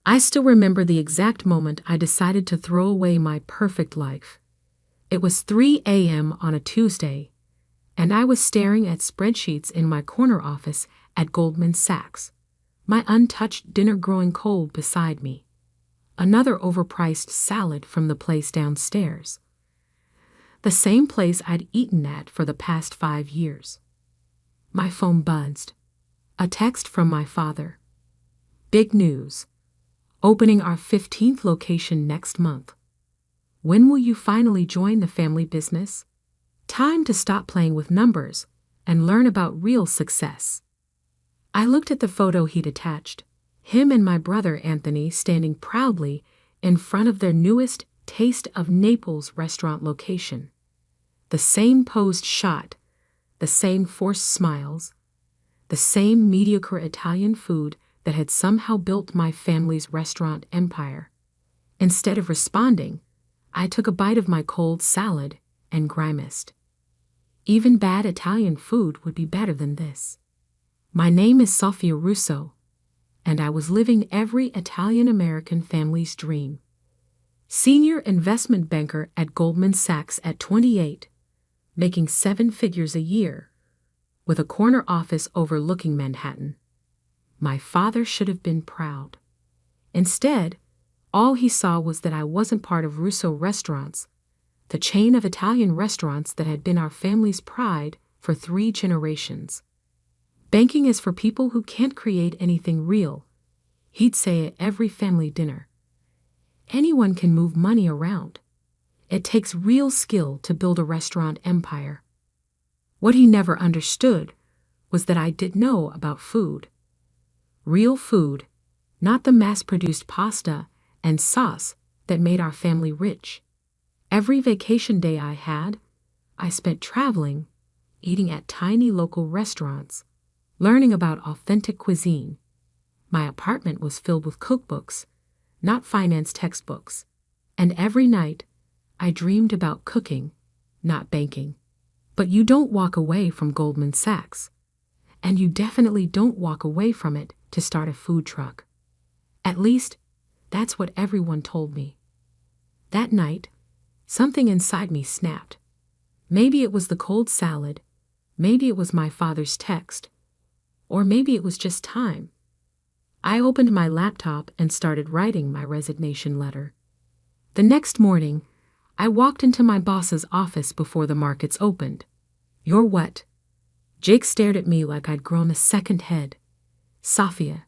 I still remember the exact moment I decided to throw away my perfect life. It was 3 a.m. on a Tuesday, and I was staring at spreadsheets in my corner office at Goldman Sachs, my untouched dinner growing cold beside me. Another overpriced salad from the place downstairs. The same place I'd eaten at for the past 5 years. My phone buzzed. A text from my father. Big news. Opening our 15th location next month. When will you finally join the family business? Time to stop playing with numbers and learn about real success. I looked at the photo he'd attached, him and my brother Anthony standing proudly in front of their newest Taste of Naples restaurant location. The same posed shot, the same forced smiles, the same mediocre Italian food that had somehow built my family's restaurant empire. Instead of responding, I took a bite of my cold salad and grimaced. Even bad Italian food would be better than this. My name is Sophia Russo, and I was living every Italian-American family's dream. Senior investment banker at Goldman Sachs at 28, making 7 figures a year, with a corner office overlooking Manhattan. My father should have been proud. Instead, all he saw was that I wasn't part of Russo Restaurants, the chain of Italian restaurants that had been our family's pride for 3 generations. Banking is for people who can't create anything real, he'd say at every family dinner. Anyone can move money around. It takes real skill to build a restaurant empire. What he never understood was that I did know about food. Real food, not the mass-produced pasta and sauce that made our family rich. Every vacation day I had, I spent traveling, eating at tiny local restaurants, learning about authentic cuisine. My apartment was filled with cookbooks, not finance textbooks, and every night I dreamed about cooking, not banking. But you don't walk away from Goldman Sachs, and you definitely don't walk away from it to start a food truck. At least, that's what everyone told me. That night, something inside me snapped. Maybe it was the cold salad, maybe it was my father's text, or maybe it was just time. I opened my laptop and started writing my resignation letter. The next morning, I walked into my boss's office before the markets opened. "You're what?" Jake stared at me like I'd grown a second head. "Sophia,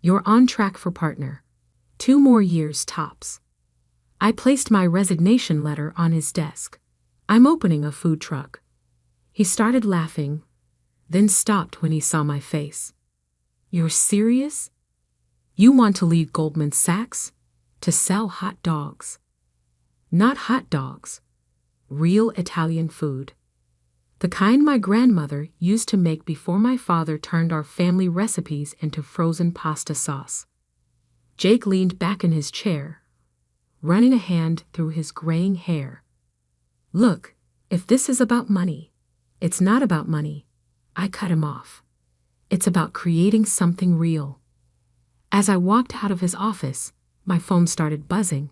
you're on track for partner. 2 more years tops." I placed my resignation letter on his desk. "I'm opening a food truck." He started laughing, then stopped when he saw my face. "You're serious? You want to leave Goldman Sachs to sell hot dogs?" Not hot dogs, real Italian food. The kind my grandmother used to make before my father turned our family recipes into frozen pasta sauce. Jake leaned back in his chair, running a hand through his graying hair. "Look, if this is about money, it's not about money." I cut him off. "It's about creating something real." As I walked out of his office, my phone started buzzing.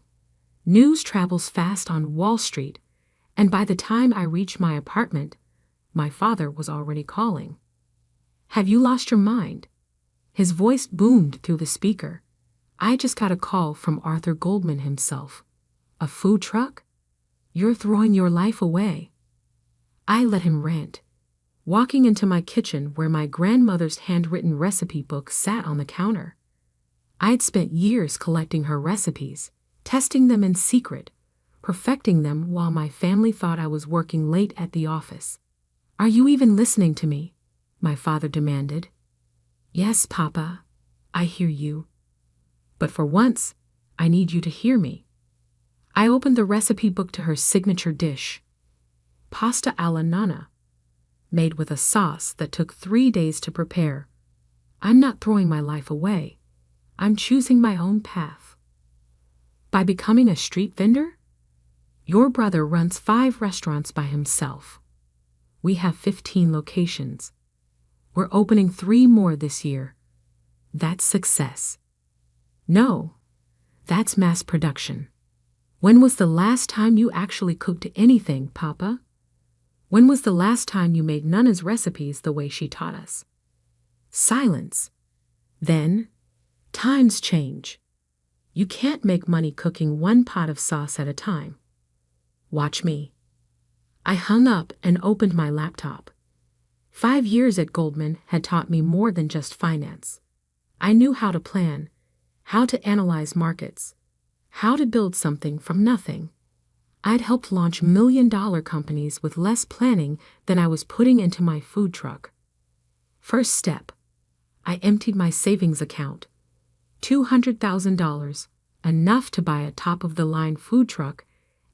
News travels fast on Wall Street, and by the time I reached my apartment, my father was already calling. "Have you lost your mind?" His voice boomed through the speaker. "I just got a call from Arthur Goldman himself. A food truck? You're throwing your life away." I let him rant, walking into my kitchen where my grandmother's handwritten recipe book sat on the counter. I'd spent years collecting her recipes, testing them in secret, perfecting them while my family thought I was working late at the office. "Are you even listening to me?" my father demanded. "Yes, Papa, I hear you. But for once, I need you to hear me." I opened the recipe book to her signature dish, pasta alla nonna, made with a sauce that took 3 days to prepare. I'm not throwing my life away. I'm choosing my own path. By becoming a street vendor? Your brother runs 5 restaurants by himself. We have 15 locations. We're opening 3 more this year. That's success. No, That's mass production. When was the last time you actually cooked anything, Papa? When was the last time you made Nana's recipes the way she taught us? Silence. Then, times change. You can't make money cooking one pot of sauce at a time. Watch me. I hung up and opened my laptop. 5 years at Goldman had taught me more than just finance. I knew how to plan, how to analyze markets, how to build something from nothing. I'd helped launch million-dollar companies with less planning than I was putting into my food truck. First step, I emptied my savings account. $200,000, enough to buy a top-of-the-line food truck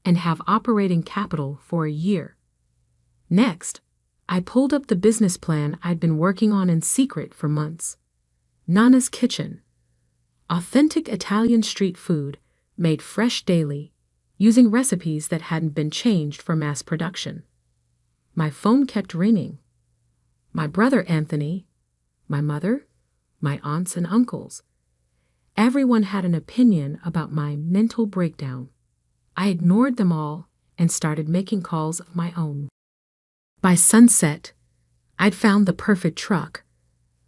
and have operating capital for a year. Next, I pulled up the business plan I'd been working on in secret for months. Nana's Kitchen. Authentic Italian street food, made fresh daily, using recipes that hadn't been changed for mass production. My phone kept ringing. My brother Anthony, my mother, my aunts and uncles. Everyone had an opinion about my mental breakdown. I ignored them all and started making calls of my own. By sunset, I'd found the perfect truck,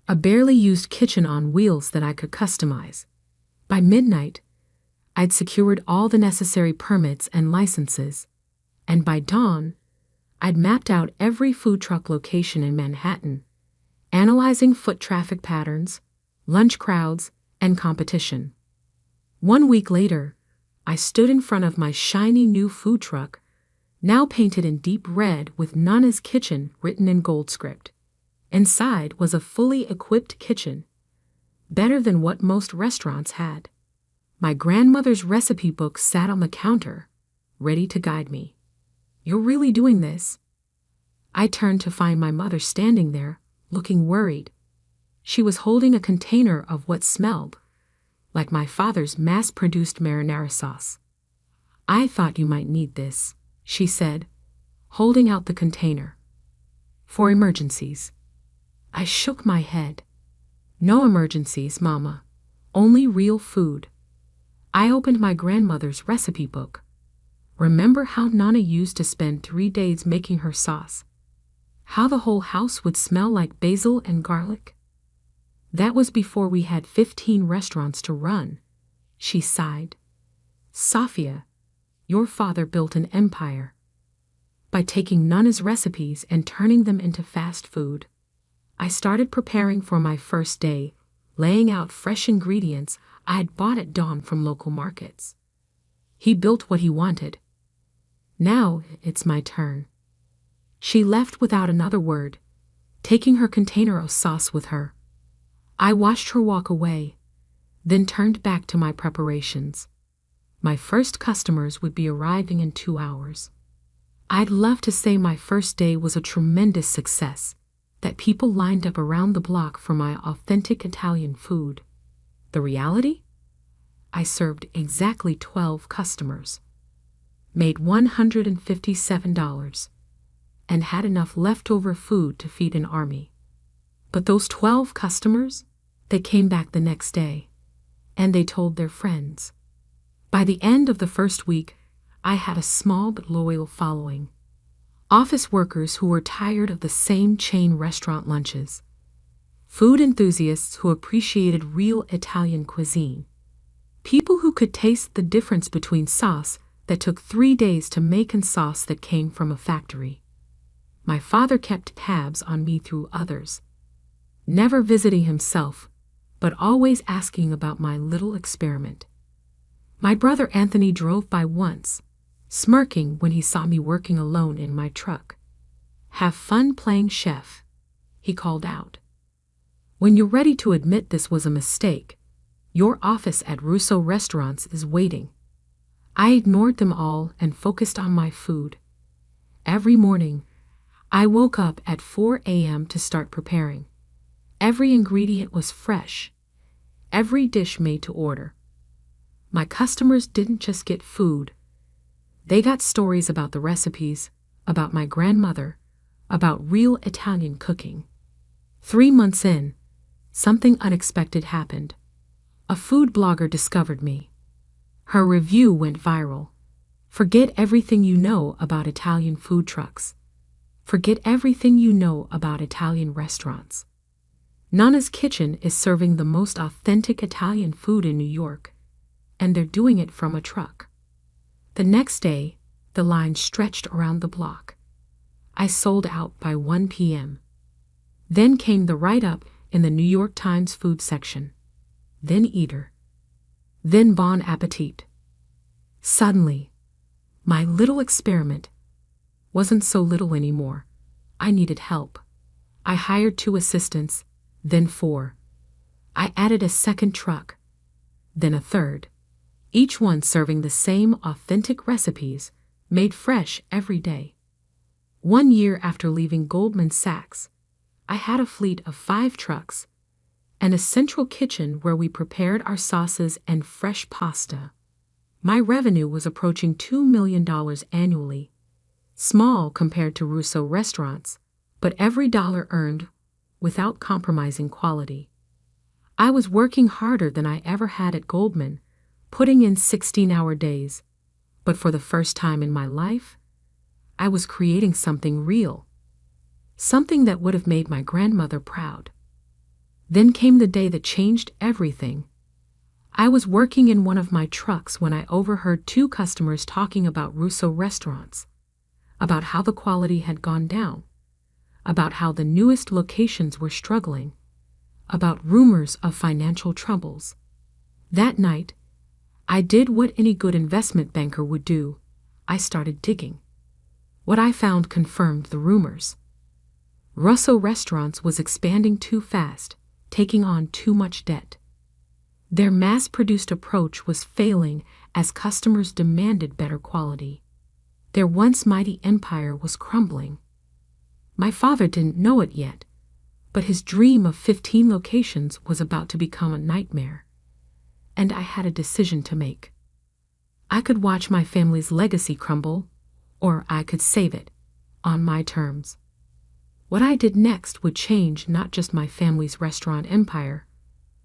a barely used kitchen on wheels that I could customize. By midnight, I'd secured all the necessary permits and licenses, and by dawn, I'd mapped out every food truck location in Manhattan, analyzing foot traffic patterns, lunch crowds, and competition. 1 week later, I stood in front of my shiny new food truck, now painted in deep red with Nana's Kitchen written in gold script. Inside was a fully equipped kitchen, better than what most restaurants had. My grandmother's recipe book sat on the counter, ready to guide me. "You're really doing this?" I turned to find my mother standing there, looking worried. She was holding a container of what smelled like my father's mass-produced marinara sauce. "I thought you might need this," she said, holding out the container. "For emergencies." I shook my head. "No emergencies, Mama. Only real food." I opened my grandmother's recipe book. Remember how Nana used to spend 3 days making her sauce? How the whole house would smell like basil and garlic? That was before we had 15 restaurants to run. She sighed. "Safia, your father built an empire by taking Nana's recipes and turning them into fast food." I started preparing for my first day, laying out fresh ingredients I had bought at dawn from local markets. He built what he wanted. Now it's my turn. She left without another word, taking her container of sauce with her. I watched her walk away, then turned back to my preparations. My first customers would be arriving in 2 hours. I'd love to say my first day was a tremendous success, that people lined up around the block for my authentic Italian food. The reality? I served exactly 12 customers, made $157, and had enough leftover food to feed an army. But those 12 customers, they came back the next day, and they told their friends. By the end of the first week, I had a small but loyal following. Office workers who were tired of the same chain restaurant lunches. Food enthusiasts who appreciated real Italian cuisine. People who could taste the difference between sauce that took 3 days to make and sauce that came from a factory. My father kept tabs on me through others, never visiting himself, but always asking about my little experiment. My brother Anthony drove by once, smirking when he saw me working alone in my truck. "Have fun playing chef," he called out. "When you're ready to admit this was a mistake, your office at Russo Restaurants is waiting." I ignored them all and focused on my food. Every morning, I woke up at 4 a.m. to start preparing. Every ingredient was fresh, every dish made to order. My customers didn't just get food. They got stories about the recipes, about my grandmother, about real Italian cooking. 3 months in, something unexpected happened. A food blogger discovered me. Her review went viral. Forget everything you know about Italian food trucks. Forget everything you know about Italian restaurants. Nana's Kitchen is serving the most authentic Italian food in New York, and they're doing it from a truck. The next day, the line stretched around the block. I sold out by 1 p.m. Then came the write-up in the New York Times food section. Then Eater. Then Bon Appetit. Suddenly, my little experiment wasn't so little anymore. I needed help. I hired 2 assistants, then 4. I added a second truck, then a third, each one serving the same authentic recipes, made fresh every day. 1 year after leaving Goldman Sachs, I had a fleet of 5 trucks and a central kitchen where we prepared our sauces and fresh pasta. My revenue was approaching $2 million annually, small compared to Russo restaurants, but every dollar earned without compromising quality. I was working harder than I ever had at Goldman, putting in 16-hour days, but for the first time in my life, I was creating something real, something that would have made my grandmother proud. Then came the day that changed everything. I was working in one of my trucks when I overheard 2 customers talking about Russo restaurants, about how the quality had gone down, about how the newest locations were struggling, about rumors of financial troubles. That night, I did what any good investment banker would do. I started digging. What I found confirmed the rumors. Russo Restaurants was expanding too fast, taking on too much debt. Their mass-produced approach was failing as customers demanded better quality. Their once mighty empire was crumbling. My father didn't know it yet, but his dream of 15 locations was about to become a nightmare. And I had a decision to make. I could watch my family's legacy crumble, or I could save it, on my terms. What I did next would change not just my family's restaurant empire,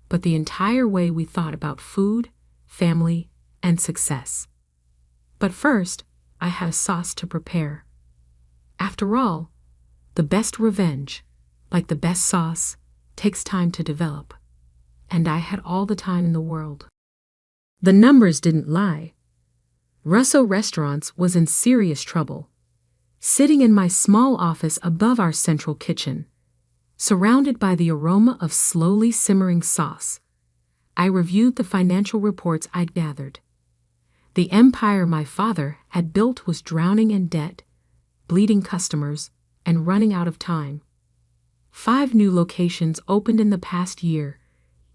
but the entire way we thought about food, family, and success. But first, I had a sauce to prepare. After all, the best revenge, like the best sauce, takes time to develop. And I had all the time in the world. The numbers didn't lie. Russo Restaurants was in serious trouble. Sitting in my small office above our central kitchen, surrounded by the aroma of slowly simmering sauce, I reviewed the financial reports I'd gathered. The empire my father had built was drowning in debt, bleeding customers, and running out of time. 5 new locations opened in the past year,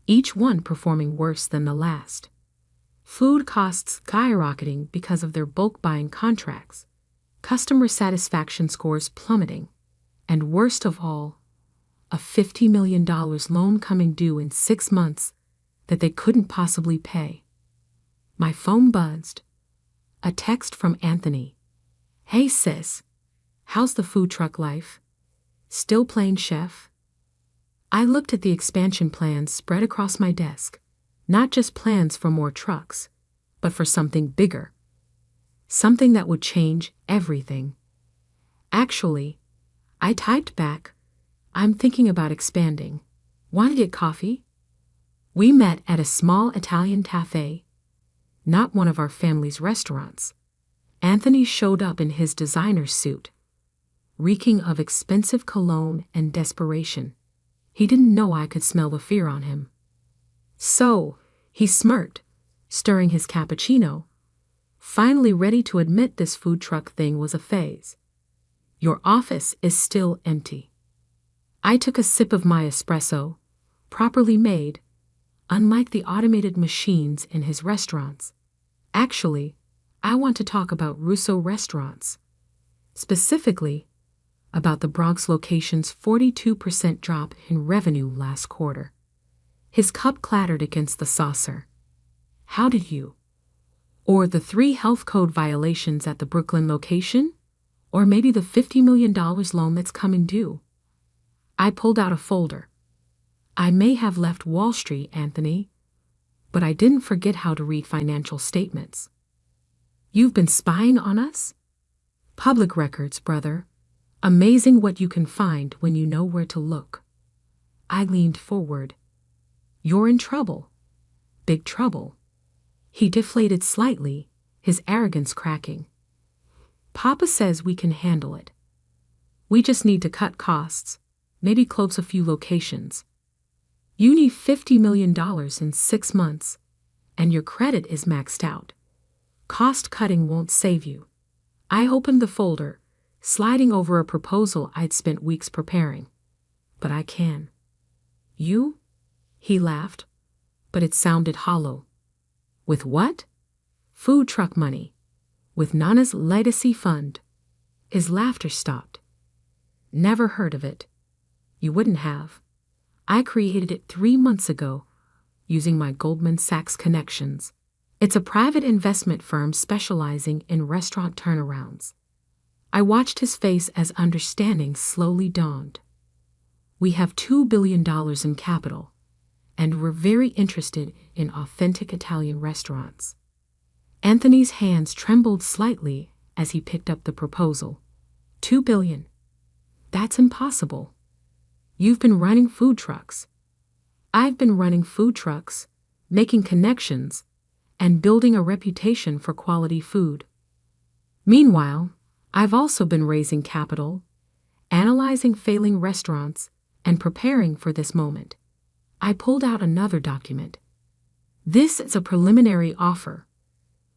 each one performing worse than the last. Food costs skyrocketing because of their bulk buying contracts, customer satisfaction scores plummeting, and worst of all, a $50 million loan coming due in 6 months that they couldn't possibly pay. My phone buzzed. A text from Anthony. "Hey sis, how's the food truck life? Still playing chef?" I looked at the expansion plans spread across my desk, not just plans for more trucks, but for something bigger. Something that would change everything. Actually, I typed back, "I'm thinking about expanding. Want to get coffee?" We met at a small Italian cafe, not one of our family's restaurants. Anthony showed up in his designer suit, reeking of expensive cologne and desperation. He didn't know I could smell the fear on him. So, he smirked, stirring his cappuccino, finally ready to admit this food truck thing was a phase. "Your office is still empty." I took a sip of my espresso, properly made, unlike the automated machines in his restaurants. Actually, I want to talk about Russo Restaurants. Specifically, about the Bronx location's 42% drop in revenue last quarter. His cup clattered against the saucer. "How did you?" Or the 3 health code violations at the Brooklyn location? Or maybe the $50 million loan that's coming due? I pulled out a folder. "I may have left Wall Street, Anthony, but I didn't forget how to read financial statements. You've been spying on us? Public records, brother. Amazing what you can find when you know where to look. I leaned forward. You're in trouble. Big trouble. He deflated slightly, his arrogance cracking. Papa says we can handle it. We just need to cut costs, maybe close a few locations. You need $50 million in 6 months, and your credit is maxed out. Cost cutting won't save you. I opened the folder, sliding over a proposal I'd spent weeks preparing. But I can. You? He laughed, but it sounded hollow. With what? Food truck money. With Nana's legacy fund. His laughter stopped. Never heard of it. You wouldn't have. I created it 3 months ago, using my Goldman Sachs connections. It's a private investment firm specializing in restaurant turnarounds. I watched his face as understanding slowly dawned. We have $2 billion in capital, and we're very interested in authentic Italian restaurants. Anthony's hands trembled slightly as he picked up the proposal. $2 billion. That's impossible. You've been running food trucks. I've been running food trucks, making connections, and building a reputation for quality food. Meanwhile, I've also been raising capital, analyzing failing restaurants, and preparing for this moment. I pulled out another document. This is a preliminary offer.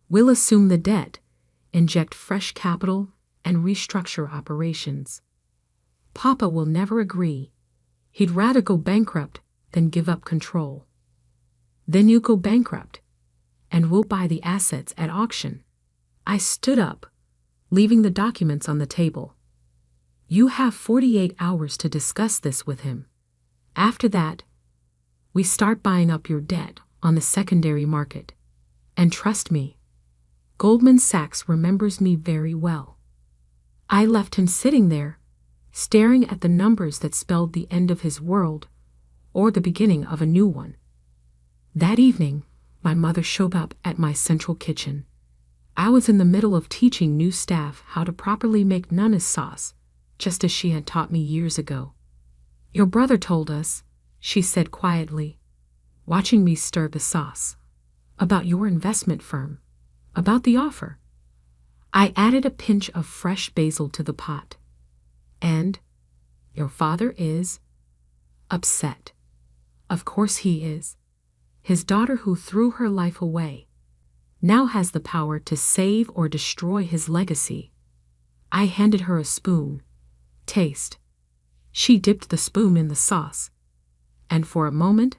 We'll assume the debt, inject fresh capital, and restructure operations. Papa will never agree. He'd rather go bankrupt than give up control. Then you go bankrupt, and we'll buy the assets at auction. I stood up, leaving the documents on the table. You have 48 hours to discuss this with him. After that, we start buying up your debt on the secondary market. And trust me, Goldman Sachs remembers me very well. I left him sitting there, staring at the numbers that spelled the end of his world, or the beginning of a new one. That evening, my mother showed up at my central kitchen. I was in the middle of teaching new staff how to properly make Nana's sauce, just as she had taught me years ago. Your brother told us, she said quietly, watching me stir the sauce, about your investment firm, about the offer. I added a pinch of fresh basil to the pot. And your father is upset. Of course he is. His daughter who threw her life away now has the power to save or destroy his legacy. I handed her a spoon. Taste. She dipped the spoon in the sauce, and for a moment,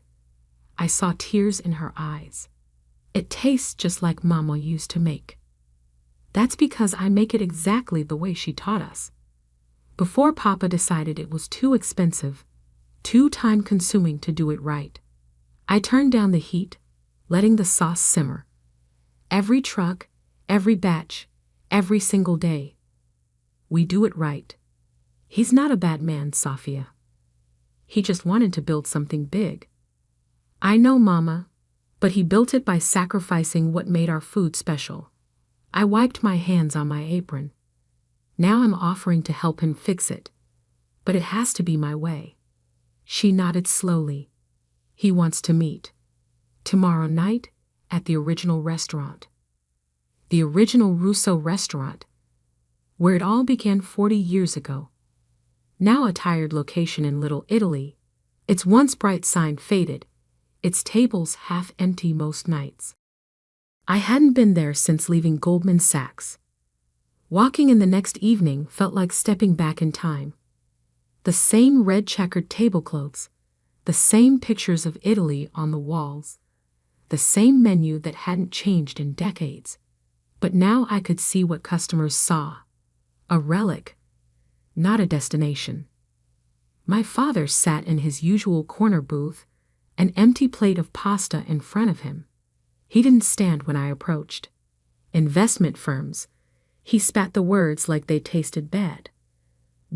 I saw tears in her eyes. It tastes just like Mama used to make. That's because I make it exactly the way she taught us. Before Papa decided it was too expensive, too time-consuming to do it right, I turned down the heat, letting the sauce simmer. Every truck, every batch, every single day. We do it right. He's not a bad man, Sophia. He just wanted to build something big. I know, Mama, but he built it by sacrificing what made our food special. I wiped my hands on my apron. Now I'm offering to help him fix it, but it has to be my way. She nodded slowly. He wants to meet. Tomorrow night at the original restaurant. The original Russo restaurant, where it all began 40 years ago. Now a tired location in Little Italy, its once bright sign faded, its tables half empty most nights. I hadn't been there since leaving Goldman Sachs. Walking in the next evening felt like stepping back in time. The same red checkered tablecloths, the same pictures of Italy on the walls, the same menu that hadn't changed in decades. But now I could see what customers saw. A relic, not a destination. My father sat in his usual corner booth, an empty plate of pasta in front of him. He didn't stand when I approached. Investment firms. He spat the words like they tasted bad.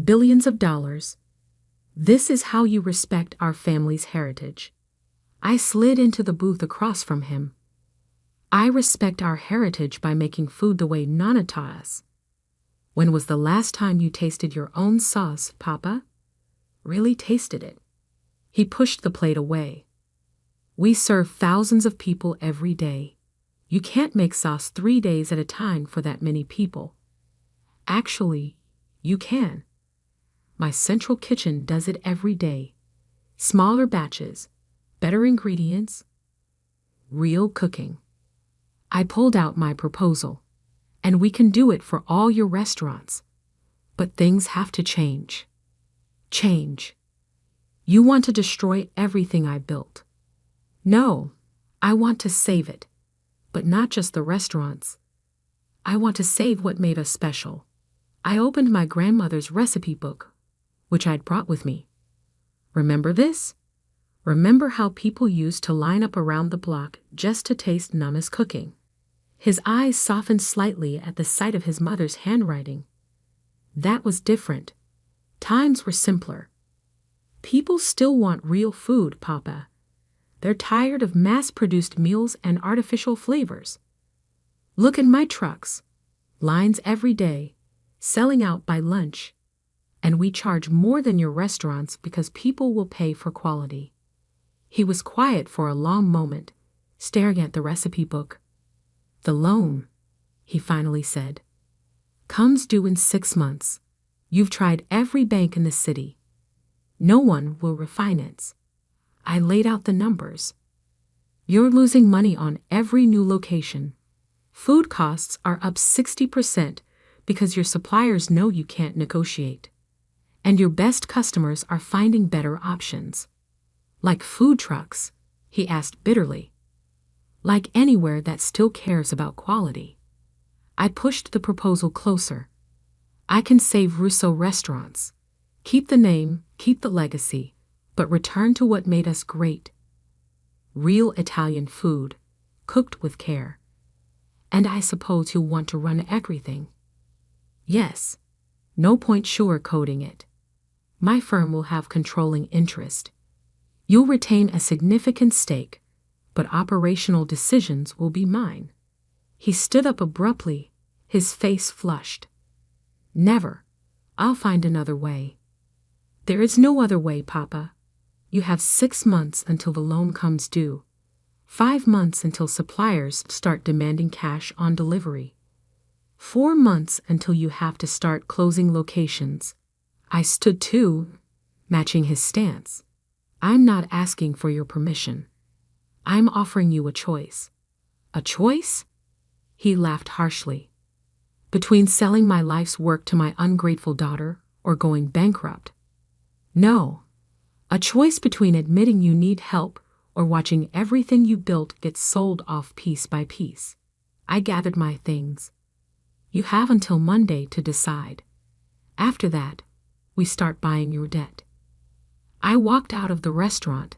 Billions of dollars. This is how you respect our family's heritage. I slid into the booth across from him. I respect our heritage by making food the way Nana taught us. When was the last time you tasted your own sauce, Papa? Really tasted it. He pushed the plate away. We serve thousands of people every day. You can't make sauce 3 days at a time for that many people. Actually, you can. My central kitchen does it every day. Smaller batches, better ingredients, real cooking. I pulled out my proposal, and we can do it for all your restaurants. But things have to change. Change. You want to destroy everything I built. No, I want to save it. But not just the restaurants. I want to save what made us special. I opened my grandmother's recipe book, which I'd brought with me. Remember this? Remember how people used to line up around the block just to taste Nana's cooking? His eyes softened slightly at the sight of his mother's handwriting. That was different. Times were simpler. People still want real food, Papa. They're tired of mass-produced meals and artificial flavors. Look at my trucks. Lines every day, selling out by lunch. And we charge more than your restaurants because people will pay for quality. He was quiet for a long moment, staring at the recipe book. The loan, he finally said, comes due in 6 months. You've tried every bank in the city. No one will refinance. I laid out the numbers. You're losing money on every new location. Food costs are up 60% because your suppliers know you can't negotiate. And your best customers are finding better options. Like food trucks, he asked bitterly. Like anywhere that still cares about quality. I pushed the proposal closer. I can save Russo restaurants. Keep the name, keep the legacy, but return to what made us great. Real Italian food, cooked with care. And I suppose you'll want to run everything. Yes. No point sugarcoating it. My firm will have controlling interest. You'll retain a significant stake, but operational decisions will be mine. He stood up abruptly, his face flushed. Never. I'll find another way. There is no other way, Papa. You have 6 months until the loan comes due. 5 months until suppliers start demanding cash on delivery. 4 months until you have to start closing locations. I stood too, matching his stance. I'm not asking for your permission. I'm offering you a choice. A choice? He laughed harshly. Between selling my life's work to my ungrateful daughter or going bankrupt. No. A choice between admitting you need help or watching everything you built get sold off piece by piece. I gathered my things. You have until Monday to decide. After that, we start buying your debt. I walked out of the restaurant,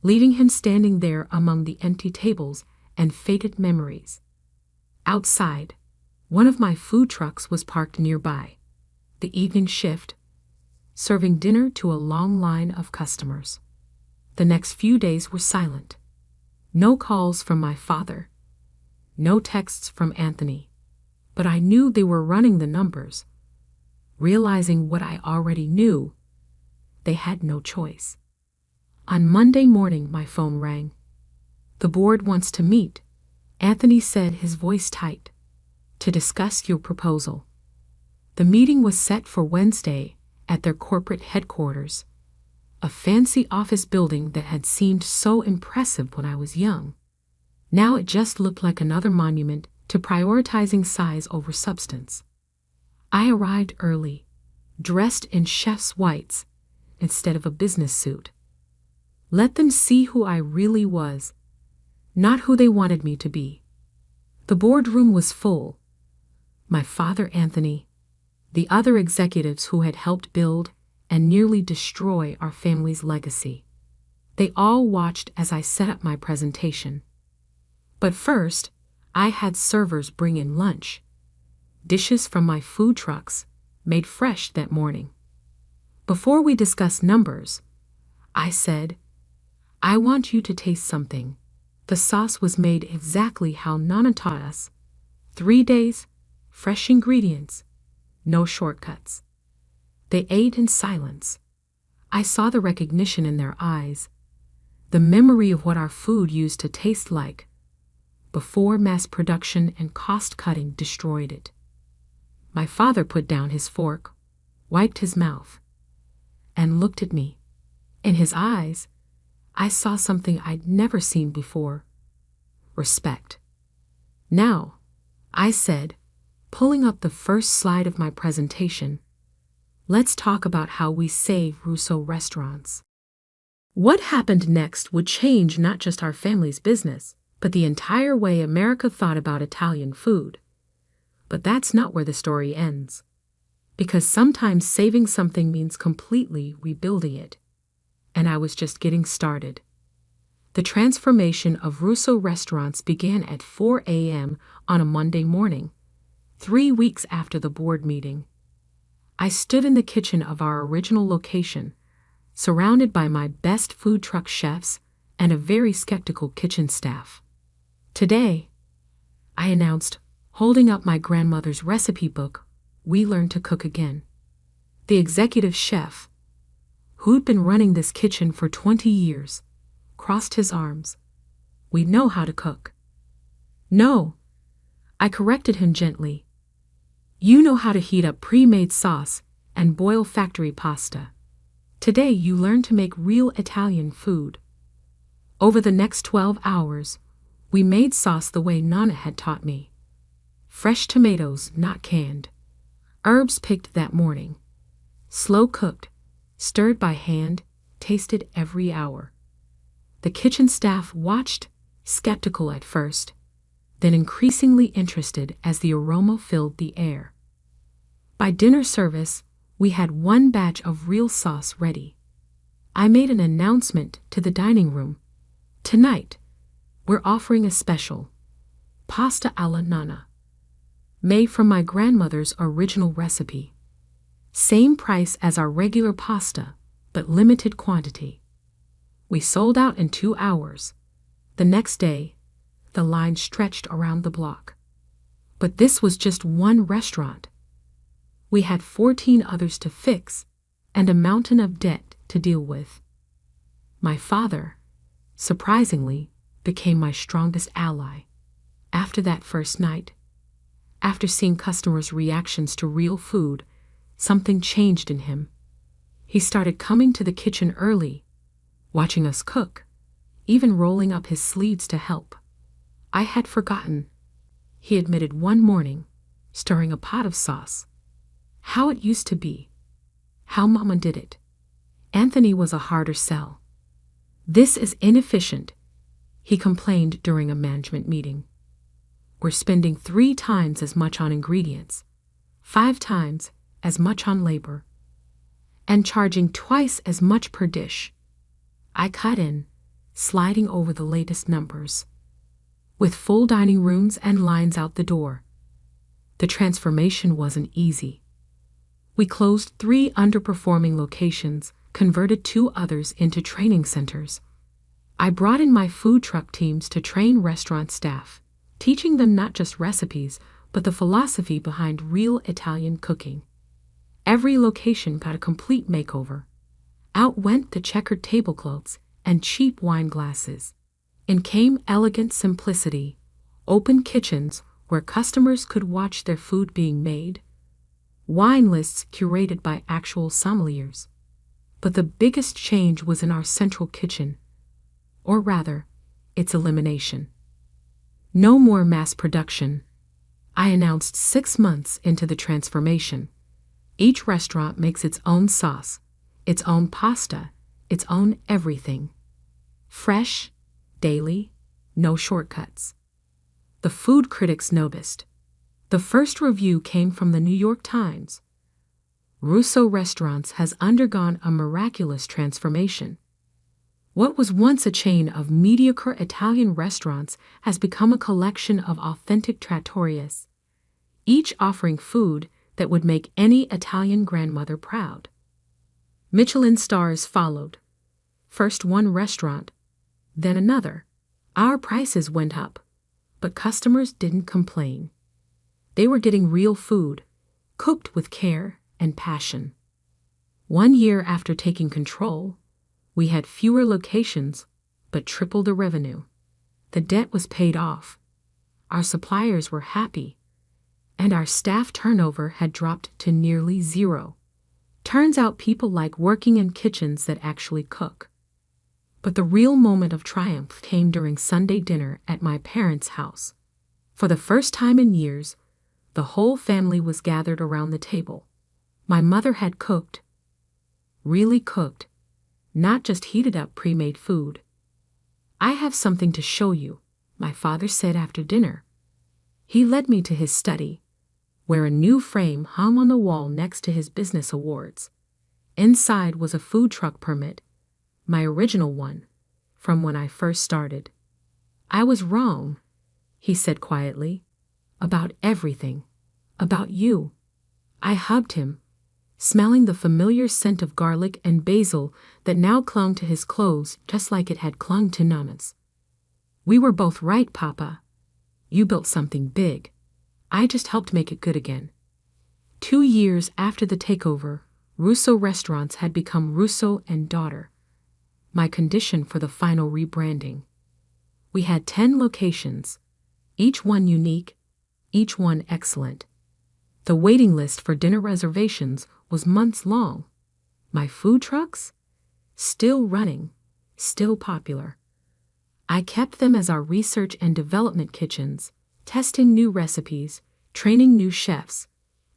leaving him standing there among the empty tables and faded memories. Outside, one of my food trucks was parked nearby, the evening shift, serving dinner to a long line of customers. The next few days were silent. No calls from my father. No texts from Anthony. But I knew they were running the numbers. Realizing what I already knew, they had no choice. On Monday morning, my phone rang. The board wants to meet, Anthony said, his voice tight, to discuss your proposal. The meeting was set for Wednesday at their corporate headquarters, a fancy office building that had seemed so impressive when I was young. Now it just looked like another monument to prioritizing size over substance. I arrived early, dressed in chef's whites instead of a business suit. Let them see who I really was, not who they wanted me to be. The boardroom was full. My father, Anthony, the other executives who had helped build and nearly destroy our family's legacy. They all watched as I set up my presentation. But first, I had servers bring in lunch. Dishes from my food trucks, made fresh that morning. Before we discussed numbers, I said, I want you to taste something. The sauce was made exactly how Nana taught us. 3 days, fresh ingredients, no shortcuts. They ate in silence. I saw the recognition in their eyes, the memory of what our food used to taste like before mass production and cost-cutting destroyed it. My father put down his fork, wiped his mouth, and looked at me. In his eyes, I saw something I'd never seen before: respect. Now, I said, pulling up the first slide of my presentation, let's talk about how we save Russo restaurants. What happened next would change not just our family's business, but the entire way America thought about Italian food. But that's not where the story ends. Because sometimes saving something means completely rebuilding it. And I was just getting started. The transformation of Russo restaurants began at 4 a.m. on a Monday morning, 3 weeks after the board meeting. I stood in the kitchen of our original location, surrounded by my best food truck chefs and a very skeptical kitchen staff. Today, I announced, holding up my grandmother's recipe book, we learned to cook again. The executive chef, who'd been running this kitchen for 20 years, crossed his arms. We know how to cook. No, I corrected him gently. You know how to heat up pre-made sauce and boil factory pasta. Today you learn to make real Italian food. Over the next 12 hours, we made sauce the way Nana had taught me. Fresh tomatoes, not canned. Herbs picked that morning. Slow cooked, stirred by hand, tasted every hour. The kitchen staff watched, skeptical at first, then increasingly interested as the aroma filled the air. By dinner service, we had 1 batch of real sauce ready. I made an announcement to the dining room. Tonight, we're offering a special, pasta alla nonna, made from my grandmother's original recipe. Same price as our regular pasta, but limited quantity. We sold out in 2 hours. The next day, the line stretched around the block. But this was just one restaurant. We had 14 others to fix, and a mountain of debt to deal with. My father, surprisingly, became my strongest ally. After that first night, after seeing customers' reactions to real food, something changed in him. He started coming to the kitchen early, watching us cook, even rolling up his sleeves to help. I had forgotten, he admitted one morning, stirring a pot of sauce, how it used to be, how Mama did it. Anthony was a harder sell. This is inefficient, he complained during a management meeting. We're spending 3 times as much on ingredients, 5 times as much on labor, and charging twice as much per dish. I cut in, sliding over the latest numbers. With full dining rooms and lines out the door. The transformation wasn't easy. We closed 3 underperforming locations, converted 2 others into training centers. I brought in my food truck teams to train restaurant staff, teaching them not just recipes, but the philosophy behind real Italian cooking. Every location got a complete makeover. Out went the checkered tablecloths and cheap wine glasses. In came elegant simplicity, open kitchens where customers could watch their food being made, wine lists curated by actual sommeliers. But the biggest change was in our central kitchen, or rather, its elimination. No more mass production. I announced 6 months into the transformation. Each restaurant makes its own sauce, its own pasta, its own everything. Fresh, daily, no shortcuts. The food critics noticed. The first review came from the New York Times. Russo Restaurants has undergone a miraculous transformation. What was once a chain of mediocre Italian restaurants has become a collection of authentic trattorias, each offering food that would make any Italian grandmother proud. Michelin stars followed. First one restaurant, then another. Our prices went up, but customers didn't complain. They were getting real food, cooked with care and passion. 1 year after taking control, we had fewer locations, but triple the revenue. The debt was paid off. Our suppliers were happy, and our staff turnover had dropped to nearly zero. Turns out people like working in kitchens that actually cook. But the real moment of triumph came during Sunday dinner at my parents' house. For the first time in years, the whole family was gathered around the table. My mother had cooked, really cooked, not just heated up pre-made food. "I have something to show you," my father said after dinner. He led me to his study, where a new frame hung on the wall next to his business awards. Inside was a food truck permit, my original one, from when I first started. "I was wrong," he said quietly, "about everything, about you." I hugged him, smelling the familiar scent of garlic and basil that now clung to his clothes just like it had clung to Nana's. "We were both right, Papa. You built something big. I just helped make it good again." 2 years after the takeover, Russo Restaurants had become Russo and Daughter, my condition for the final rebranding. We had 10 locations, each one unique, each one excellent. The waiting list for dinner reservations was months long. My food trucks? Still running, still popular. I kept them as our research and development kitchens, testing new recipes, training new chefs,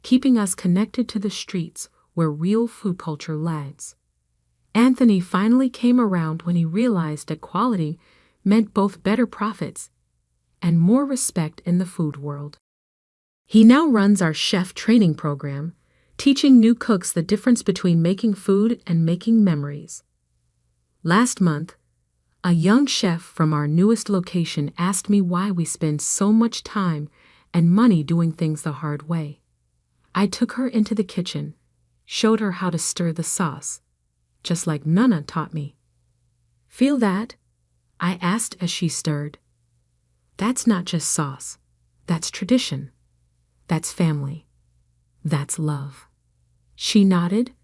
keeping us connected to the streets where real food culture lags. Anthony finally came around when he realized that quality meant both better profits and more respect in the food world. He now runs our chef training program, teaching new cooks the difference between making food and making memories. Last month, a young chef from our newest location asked me why we spend so much time and money doing things the hard way. I took her into the kitchen, showed her how to stir the sauce, just like Nana taught me. "Feel that?" I asked as she stirred. "That's not just sauce. That's tradition. That's family. That's love." She nodded,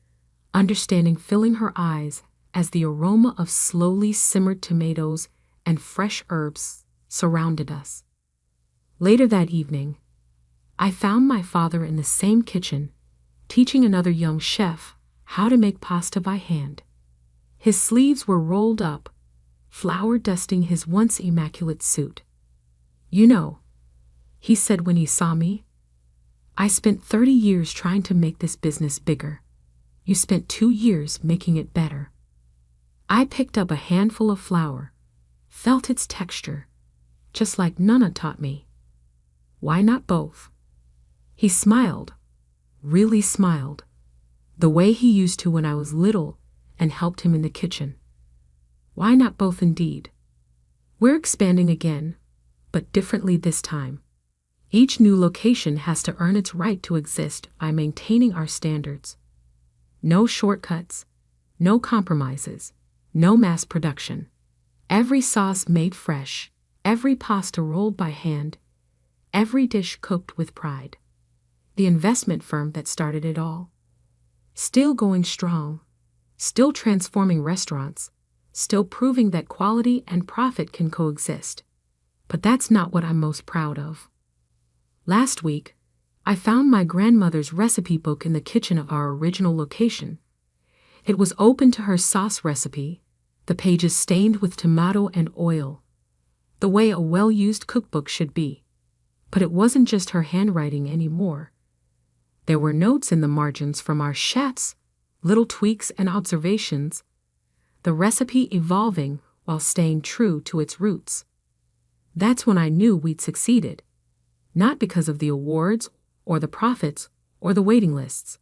understanding, filling her eyes as the aroma of slowly simmered tomatoes and fresh herbs surrounded us. Later that evening, I found my father in the same kitchen, teaching another young chef how to make pasta by hand. His sleeves were rolled up, flour dusting his once immaculate suit. "You know," he said when he saw me, "I spent 30 years trying to make this business bigger. You spent 2 years making it better." I picked up a handful of flour, felt its texture, just like Nana taught me. "Why not both?" He smiled, really smiled, the way he used to when I was little and helped him in the kitchen. Why not both indeed? We're expanding again, but differently this time. Each new location has to earn its right to exist by maintaining our standards. No shortcuts, no compromises, no mass production. Every sauce made fresh, every pasta rolled by hand, every dish cooked with pride. The investment firm that started it all. Still going strong, still transforming restaurants, still proving that quality and profit can coexist. But that's not what I'm most proud of. Last week, I found my grandmother's recipe book in the kitchen of our original location. It was open to her sauce recipe, the pages stained with tomato and oil, the way a well-used cookbook should be. But it wasn't just her handwriting anymore. There were notes in the margins from our chefs, little tweaks and observations, the recipe evolving while staying true to its roots. That's when I knew we'd succeeded. Not because of the awards, or the profits, or the waiting lists,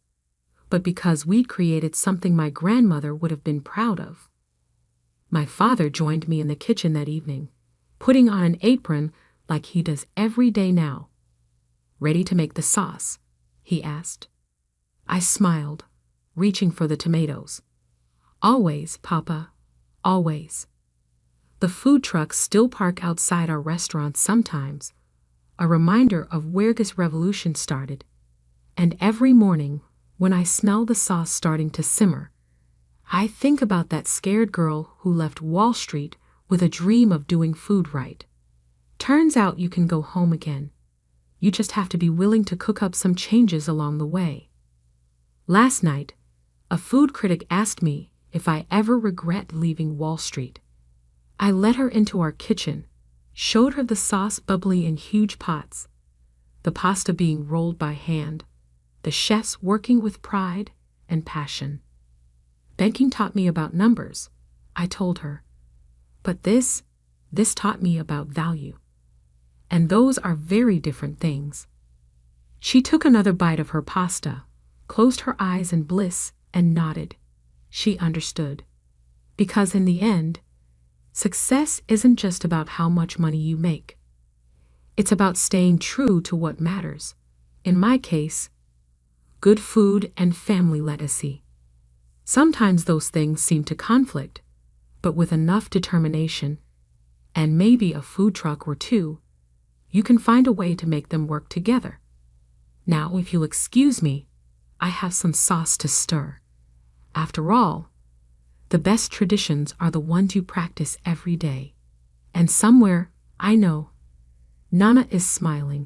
but because we'd created something my grandmother would have been proud of. My father joined me in the kitchen that evening, putting on an apron like he does every day now. "Ready to make the sauce?" he asked. I smiled, reaching for the tomatoes. "Always, Papa, always." The food trucks still park outside our restaurants sometimes, a reminder of where this revolution started. And every morning, when I smell the sauce starting to simmer, I think about that scared girl who left Wall Street with a dream of doing food right. Turns out you can go home again. You just have to be willing to cook up some changes along the way. Last night, a food critic asked me if I ever regret leaving Wall Street. I led her into our kitchen, showed her the sauce bubbling in huge pots, the pasta being rolled by hand, the chefs working with pride and passion. Banking taught me about numbers, I told her. But this taught me about value. And those are very different things. She took another bite of her pasta, closed her eyes in bliss, and nodded. She understood. Because in the end, success isn't just about how much money you make. It's about staying true to what matters. In my case, good food and family legacy. Sometimes those things seem to conflict, but with enough determination, and maybe a food truck or two, you can find a way to make them work together. Now, if you'll excuse me, I have some sauce to stir. After all, the best traditions are the ones you practice every day. And somewhere, I know, Nana is smiling.